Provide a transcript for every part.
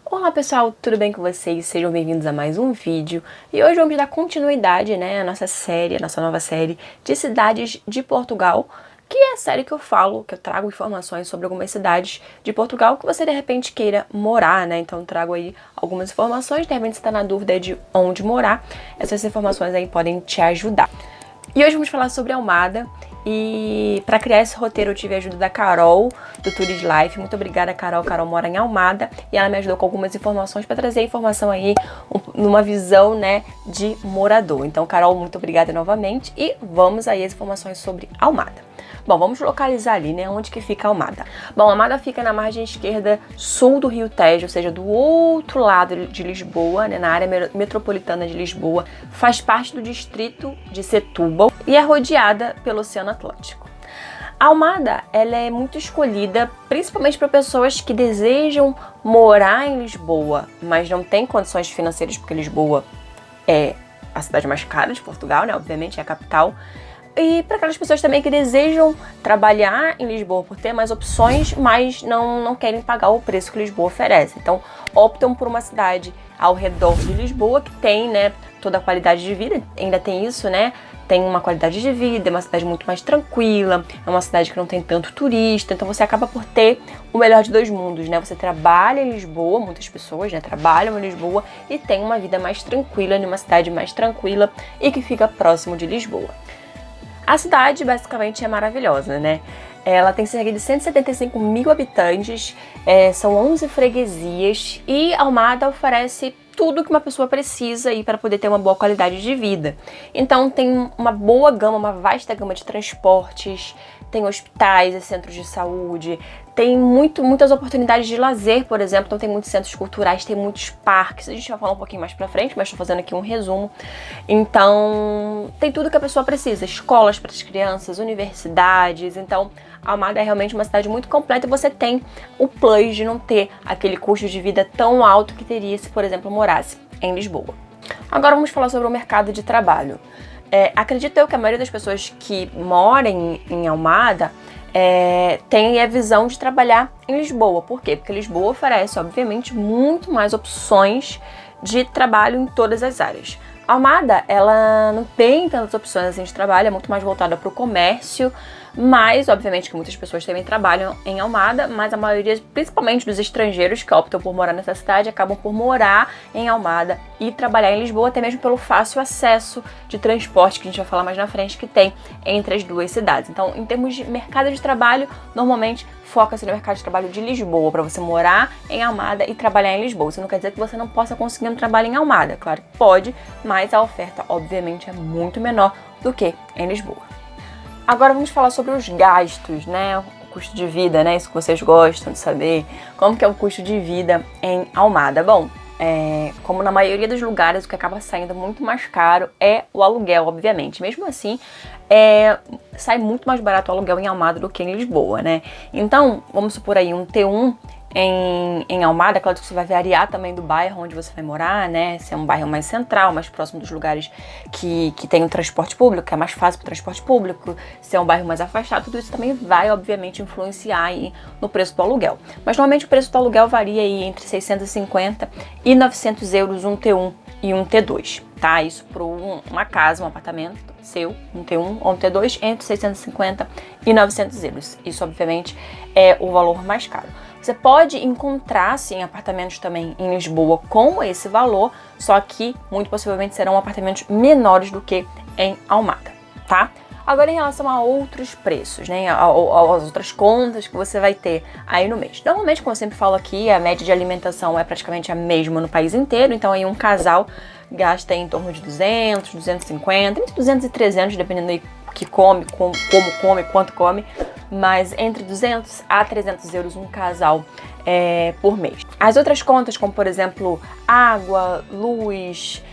Olá pessoal, tudo bem com vocês? Sejam bem-vindos a mais um vídeo. E hoje vamos dar continuidade, à nossa nova série de cidades de Portugal, que é a série que eu trago informações sobre algumas cidades de Portugal que você de repente queira morar, Então eu trago aí algumas informações, de repente você está na dúvida de onde morar, essas informações aí podem te ajudar. E hoje vamos falar sobre Almada. E para criar esse roteiro eu tive a ajuda da Carol, do Tourist Life. Muito obrigada, Carol. Carol mora em Almada e ela me ajudou com algumas informações para trazer informação aí numa visão, de morador. Então, Carol, muito obrigada novamente e vamos aí às informações sobre Almada. Bom, vamos localizar ali, onde que fica Almada. Bom, Almada fica na margem esquerda sul do Rio Tejo, ou seja, do outro lado de Lisboa, na área metropolitana de Lisboa. Faz parte do distrito de Setúbal e é rodeada pelo Oceano Atlântico. A Almada, ela é muito escolhida principalmente para pessoas que desejam morar em Lisboa, mas não têm condições financeiras, porque Lisboa é a cidade mais cara de Portugal, obviamente é a capital. E para aquelas pessoas também que desejam trabalhar em Lisboa por ter mais opções, mas não querem pagar o preço que Lisboa oferece. Então, optam por uma cidade ao redor de Lisboa que tem, toda a qualidade de vida, ainda tem isso, Tem uma qualidade de vida, é uma cidade muito mais tranquila, é uma cidade que não tem tanto turista, então você acaba por ter o melhor de dois mundos, Você trabalha em Lisboa, muitas pessoas, trabalham em Lisboa e tem uma vida mais tranquila, numa cidade mais tranquila e que fica próximo de Lisboa. A cidade, basicamente, é maravilhosa, Ela tem cerca de 175 mil habitantes, são 11 freguesias e Almada oferece tudo que uma pessoa precisa para poder ter uma boa qualidade de vida. Então tem uma boa gama, uma vasta gama de transportes, tem hospitais e centros de saúde, tem muitas oportunidades de lazer, por exemplo, então tem muitos centros culturais, tem muitos parques, a gente vai falar um pouquinho mais pra frente, mas estou fazendo aqui um resumo. Então tem tudo que a pessoa precisa, escolas para as crianças, universidades, então Almada é realmente uma cidade muito completa e você tem o plus de não ter aquele custo de vida tão alto que teria se, por exemplo, morasse em Lisboa. Agora vamos falar sobre o mercado de trabalho. Acredito eu que a maioria das pessoas que moram em Almada tem a visão de trabalhar em Lisboa. Por quê? Porque Lisboa oferece, obviamente, muito mais opções de trabalho em todas as áreas. Almada, ela não tem tantas opções assim de trabalho, é muito mais voltada para o comércio, mas, obviamente, que muitas pessoas também trabalham em Almada, mas a maioria, principalmente dos estrangeiros que optam por morar nessa cidade, acabam por morar em Almada e trabalhar em Lisboa, até mesmo pelo fácil acesso de transporte, que a gente vai falar mais na frente, que tem entre as duas cidades. Então, em termos de mercado de trabalho, normalmente foca-se no mercado de trabalho de Lisboa, para você morar em Almada e trabalhar em Lisboa. Isso não quer dizer que você não possa conseguir um trabalho em Almada, claro que pode, mas a oferta, obviamente, é muito menor do que em Lisboa. Agora vamos falar sobre os gastos, o custo de vida, isso que vocês gostam de saber. Como que é o custo de vida em Almada? Bom, como na maioria dos lugares, o que acaba saindo muito mais caro é o aluguel, obviamente. Mesmo assim, sai muito mais barato o aluguel em Almada do que em Lisboa, Então, vamos supor aí um T1 em Almada, claro que você vai variar também do bairro onde você vai morar, Se é um bairro mais central, mais próximo dos lugares que tem o transporte público, que é mais fácil para o transporte público, se é um bairro mais afastado, tudo isso também vai, obviamente, influenciar aí no preço do aluguel. Mas normalmente o preço do aluguel varia aí entre 650 e 900 euros um T1 e um T2, tá? Isso para uma casa, um apartamento seu, um T1 ou um T2, entre 650 e 900 euros. Isso, obviamente, é o valor mais caro. Você pode encontrar, sim, apartamentos também em Lisboa com esse valor, só que muito possivelmente serão apartamentos menores do que em Almada, tá? Agora, em relação a outros preços, as outras contas que você vai ter aí no mês. Normalmente, como eu sempre falo aqui, a média de alimentação é praticamente a mesma no país inteiro, então aí um casal gasta em torno de 200, 250, entre 200 e 300, dependendo aí que come, como come, quanto come, mas entre 200 a 300 euros um casal por mês. As outras contas, como por exemplo água, luz,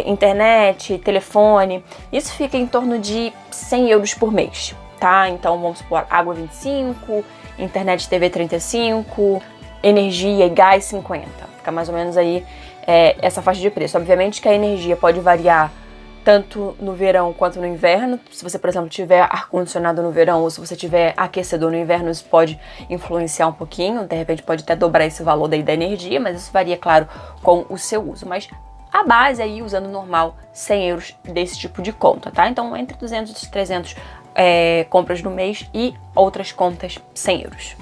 internet, telefone, isso fica em torno de 100 euros por mês, tá? Então vamos supor, água 25, internet TV 35, energia e gás 50. Fica mais ou menos aí essa faixa de preço. Obviamente que a energia pode variar tanto no verão quanto no inverno. Se você, por exemplo, tiver ar-condicionado no verão ou se você tiver aquecedor no inverno, isso pode influenciar um pouquinho, de repente pode até dobrar esse valor daí da energia, mas isso varia, claro, com o seu uso. Mas a base aí, usando normal, 100 euros desse tipo de conta, tá? Então, entre 200 e 300 compras no mês e outras contas 100 euros.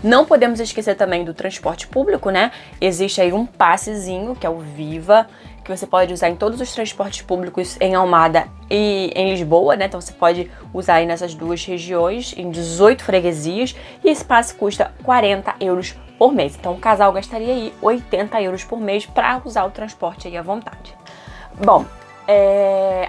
Não podemos esquecer também do transporte público, né? Existe aí um passezinho, que é o Viva, que você pode usar em todos os transportes públicos em Almada e em Lisboa, né? Então você pode usar aí nessas duas regiões, em 18 freguesias, e esse passe custa 40 euros por mês. Então o casal gastaria aí 80 euros por mês para usar o transporte aí à vontade. Bom,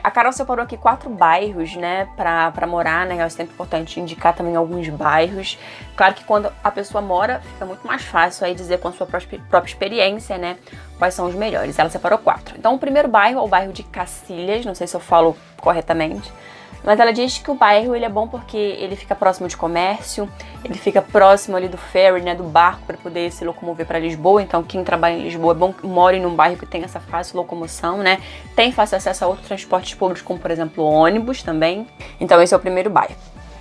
a Carol separou aqui 4 bairros, né, pra morar, né? É sempre importante indicar também alguns bairros. Claro que quando a pessoa mora, fica muito mais fácil aí dizer com a sua própria experiência, né, quais são os melhores. Ela separou 4. Então, o primeiro bairro é o bairro de Cacilhas, não sei se eu falo corretamente, mas ela diz que o bairro ele é bom porque ele fica próximo de comércio, ele fica próximo ali do ferry, né, do barco, para poder se locomover para Lisboa. Então quem trabalha em Lisboa é bom que more num bairro que tem essa fácil locomoção, né? Tem fácil acesso a outros transportes públicos, como por exemplo ônibus também. Então esse é o primeiro bairro.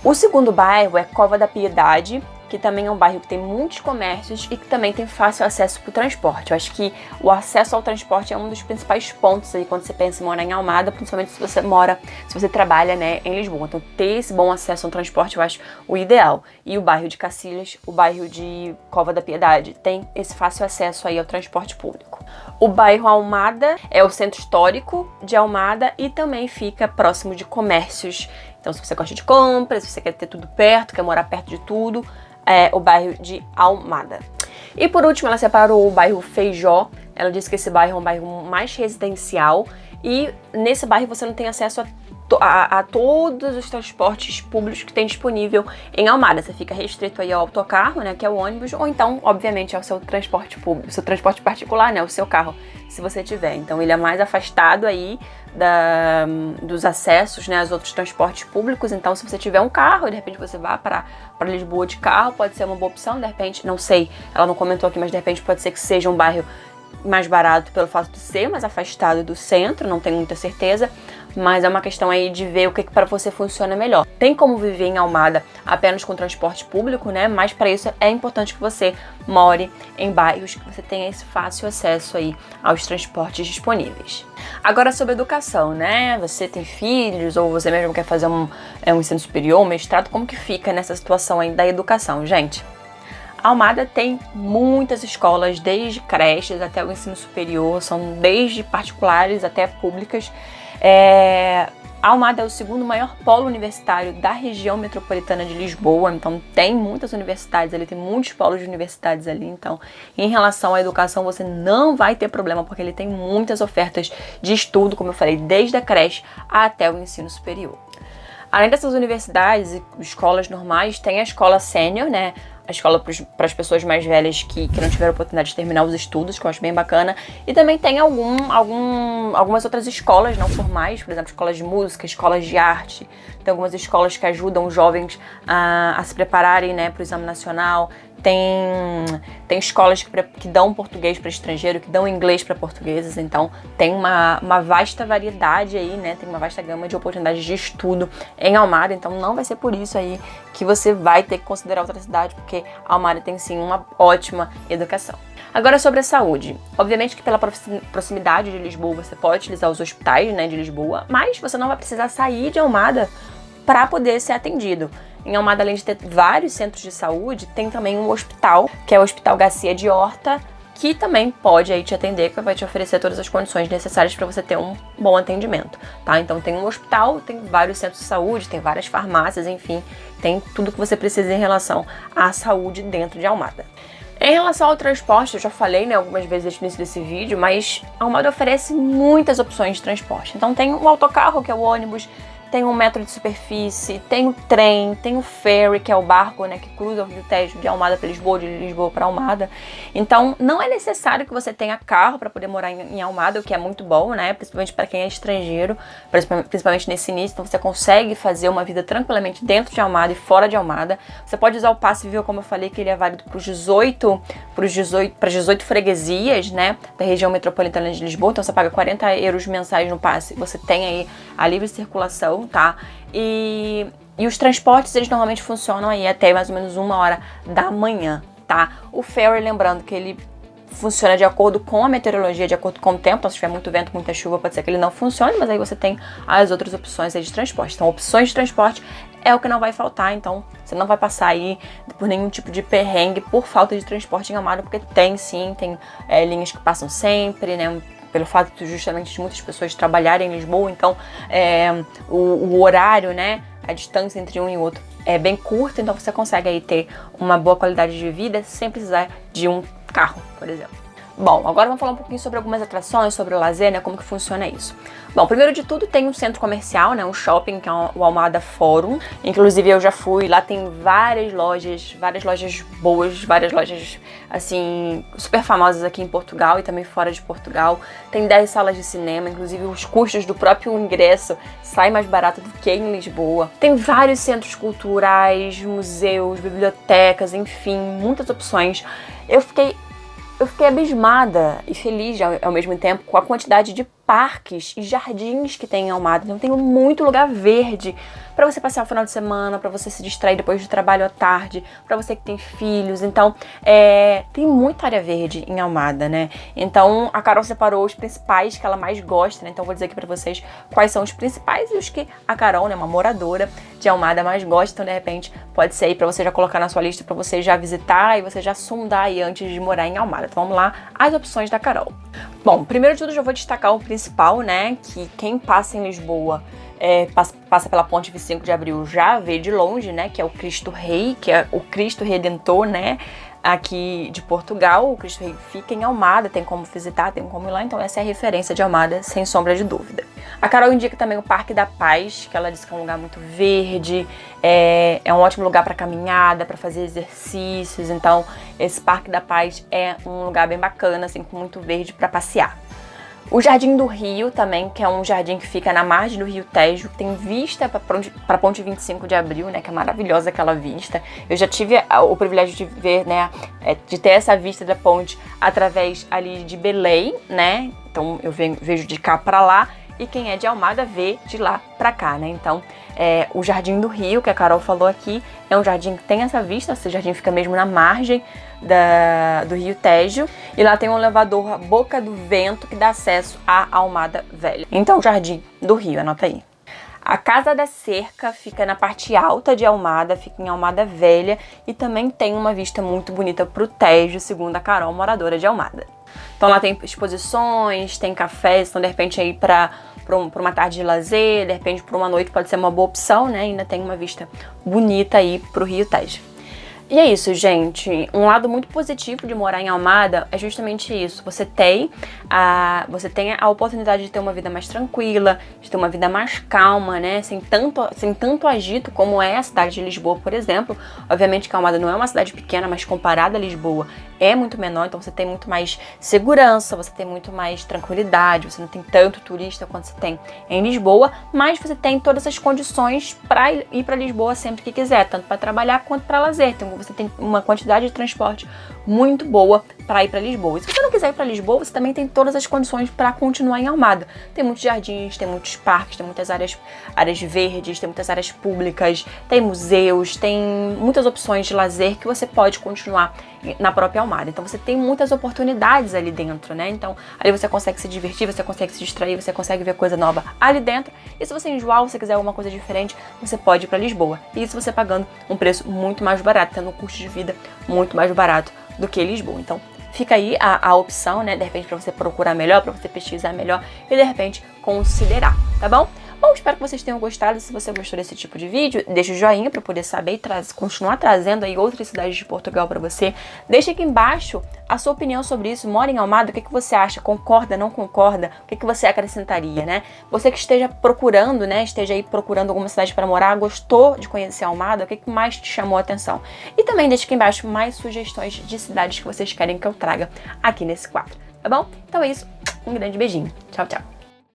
O segundo bairro é Cova da Piedade, que também é um bairro que tem muitos comércios e que também tem fácil acesso para o transporte. Eu acho que o acesso ao transporte é um dos principais pontos aí quando você pensa em morar em Almada, principalmente se você trabalha, né, em Lisboa. Então ter esse bom acesso ao transporte eu acho o ideal. E o bairro de Cacilhas, o bairro de Cova da Piedade, tem esse fácil acesso aí ao transporte público. O bairro Almada é o centro histórico de Almada e também fica próximo de comércios. Então se você gosta de compras, se você quer ter tudo perto, quer morar perto de tudo, é o bairro de Almada. E por último, ela separou o bairro Feijó. Ela disse que esse bairro é um bairro mais residencial e nesse bairro você não tem acesso a todos os transportes públicos que tem disponível em Almada. Você fica restrito aí ao autocarro, né, que é o ônibus, ou então, obviamente, ao seu transporte público, seu transporte particular, né, o seu carro, se você tiver. Então ele é mais afastado aí dos acessos, né, aos outros transportes públicos. Então se você tiver um carro e de repente você vá para Lisboa de carro, pode ser uma boa opção. De repente, não sei, ela não comentou aqui, mas de repente pode ser que seja um bairro mais barato pelo fato de ser mais afastado do centro, não tenho muita certeza, mas é uma questão aí de ver o que para você funciona melhor. Tem como viver em Almada apenas com transporte público, né? Mas para isso é importante que você more em bairros que você tenha esse fácil acesso aí aos transportes disponíveis. Agora sobre educação, né? Você tem filhos ou você mesmo quer fazer um ensino superior, um mestrado, como que fica nessa situação aí da educação, gente? Almada tem muitas escolas, desde creches até o ensino superior, são desde particulares até públicas. Almada é o segundo maior polo universitário da região metropolitana de Lisboa, então tem muitas universidades ali, tem muitos polos de universidades ali. Então, em relação à educação, você não vai ter problema, porque ele tem muitas ofertas de estudo, como eu falei, desde a creche até o ensino superior. Além dessas universidades e escolas normais, tem a escola sênior, né? A escola para as pessoas mais velhas que não tiveram oportunidade de terminar os estudos, que eu acho bem bacana. E também tem algumas outras escolas não formais, por exemplo, escolas de música, escolas de arte. Tem algumas escolas que ajudam os jovens a se prepararem, né, para o exame nacional. Tem escolas que dão português para estrangeiro, que dão inglês para portugueses. Então tem uma vasta variedade aí, né? Tem uma vasta gama de oportunidades de estudo em Almada. Então não vai ser por isso aí que você vai ter que considerar outra cidade, porque Almada tem sim uma ótima educação. Agora sobre a saúde. Obviamente que pela proximidade de Lisboa você pode utilizar os hospitais, né, de Lisboa, mas você não vai precisar sair de Almada para poder ser atendido. Em Almada, além de ter vários centros de saúde, tem também um hospital, que é o Hospital Garcia de Horta, que também pode aí te atender, que vai te oferecer todas as condições necessárias para você ter um bom atendimento, tá? Então tem um hospital, tem vários centros de saúde, tem várias farmácias, enfim, tem tudo que você precisa em relação à saúde dentro de Almada. Em relação ao transporte, eu já falei, né, algumas vezes no início desse vídeo, mas Almada oferece muitas opções de transporte. Então tem o autocarro, que é o ônibus, tem um metro de superfície, tem o trem, tem o ferry, que é o barco, né, que cruza o Rio Tejo de Almada para Lisboa, de Lisboa para Almada. Então, não é necessário que você tenha carro para poder morar em Almada, o que é muito bom, né, principalmente para quem é estrangeiro, principalmente nesse início. Então, você consegue fazer uma vida tranquilamente dentro de Almada e fora de Almada. Você pode usar o passe Viva, como eu falei, que ele é válido para as 18 freguesias, né, da região metropolitana de Lisboa. Então, você paga 40 euros mensais no passe, você tem aí a livre circulação, tá? E os transportes, eles normalmente funcionam aí até mais ou menos 1h da manhã, tá? O ferry, lembrando que ele funciona de acordo com a meteorologia, de acordo com o tempo. Então, se tiver muito vento, muita chuva, pode ser que ele não funcione, mas aí você tem as outras opções aí de transporte. Então, opções de transporte é o que não vai faltar. Então, você não vai passar aí por nenhum tipo de perrengue por falta de transporte em Almada, porque tem sim, tem linhas que passam sempre, né? Pelo fato justamente de muitas pessoas trabalharem em Lisboa, então o horário, né, a distância entre um e outro é bem curta, então você consegue aí ter uma boa qualidade de vida sem precisar de um carro, por exemplo. Bom, agora vamos falar um pouquinho sobre algumas atrações, sobre o lazer, né, como que funciona isso. Bom, primeiro de tudo tem um centro comercial, né, um shopping, que é o Almada Forum. Inclusive eu já fui, lá tem várias lojas boas, várias lojas, assim, super famosas aqui em Portugal e também fora de Portugal. Tem 10 salas de cinema, inclusive os custos do próprio ingresso saem mais barato do que em Lisboa. Tem vários centros culturais, museus, bibliotecas, enfim, muitas opções. Eu fiquei abismada e feliz ao mesmo tempo com a quantidade de parques e jardins que tem em Almada. Então tem muito lugar verde para você passar o final de semana, para você se distrair depois do trabalho à tarde, para você que tem filhos. Então tem muita área verde em Almada, né? Então a Carol separou os principais que ela mais gosta, né? Então vou dizer aqui para vocês quais são os principais e os que a Carol, né, uma moradora de Almada, mais gosta. Então de repente pode ser aí para você já colocar na sua lista, para você já visitar e você já sondar aí antes de morar em Almada. Então vamos lá, as opções da Carol. Bom, primeiro de tudo já vou destacar o principal, né, que quem passa em Lisboa passa pela ponte 25 de Abril já vê de longe, né, que é o Cristo Rei, que é o Cristo Redentor, né, aqui de Portugal. O Cristo Rei fica em Almada, tem como visitar, tem como ir lá, então essa é a referência de Almada, sem sombra de dúvida. A Carol indica também o Parque da Paz, que ela diz que é um lugar muito verde, é um ótimo lugar para caminhada, para fazer exercícios. Então esse Parque da Paz é um lugar bem bacana, assim, com muito verde para passear. O Jardim do Rio também, que é um jardim que fica na margem do Rio Tejo, que tem vista para a ponte 25 de Abril, né, que é maravilhosa aquela vista. Eu já tive o privilégio de ver, né, de ter essa vista da ponte através ali de Belém, né, então eu vejo de cá para lá, e quem é de Almada vê de lá para cá, né. Então o Jardim do Rio, que a Carol falou aqui, é um jardim que tem essa vista. Esse jardim fica mesmo na margem do Rio Tejo, e lá tem um elevador Boca do Vento que dá acesso à Almada Velha. Então, Jardim do Rio, anota aí. A Casa da Cerca fica na parte alta de Almada, fica em Almada Velha, e também tem uma vista muito bonita para o Tejo, segundo a Carol, moradora de Almada. Então lá tem exposições, tem cafés, então de repente aí para uma tarde de lazer, de repente para uma noite pode ser uma boa opção, né? Ainda tem uma vista bonita aí pro Rio Tejo. E é isso, gente. Um lado muito positivo de morar em Almada é justamente isso. Você tem a oportunidade de ter uma vida mais tranquila, de ter uma vida mais calma, né? Sem tanto agito como é a cidade de Lisboa, por exemplo. Obviamente que Almada não é uma cidade pequena, mas comparada a Lisboa é muito menor, então você tem muito mais segurança, você tem muito mais tranquilidade, você não tem tanto turista quanto você tem em Lisboa, mas você tem todas as condições para ir para Lisboa sempre que quiser, tanto para trabalhar quanto para lazer. Então você tem uma quantidade de transporte muito boa para ir para Lisboa. E se você não quiser ir para Lisboa, você também tem todas as condições para continuar em Almada. Tem muitos jardins, tem muitos parques, tem muitas áreas verdes, tem muitas áreas públicas, tem museus, tem muitas opções de lazer que você pode continuar na própria Almada. Então você tem muitas oportunidades ali dentro, né? Então ali você consegue se divertir, você consegue se distrair, você consegue ver coisa nova ali dentro. E se você enjoar, você quiser alguma coisa diferente, você pode ir para Lisboa. E isso você pagando um preço muito mais barato, tendo um custo de vida muito mais barato do que Lisboa. Então fica aí a opção, né? De repente para você procurar melhor, para você pesquisar melhor e de repente considerar, tá bom? Bom, espero que vocês tenham gostado. Se você gostou desse tipo de vídeo, deixa o joinha para poder saber e continuar trazendo aí outras cidades de Portugal para você. Deixa aqui embaixo a sua opinião sobre isso. Mora em Almada, o que você acha? Concorda, não concorda? O que você acrescentaria, né? Você que esteja procurando, né? Esteja aí procurando alguma cidade para morar, gostou de conhecer Almada? O que mais te chamou a atenção? E também deixa aqui embaixo mais sugestões de cidades que vocês querem que eu traga aqui nesse quadro, tá bom? Então é isso. Um grande beijinho. Tchau, tchau.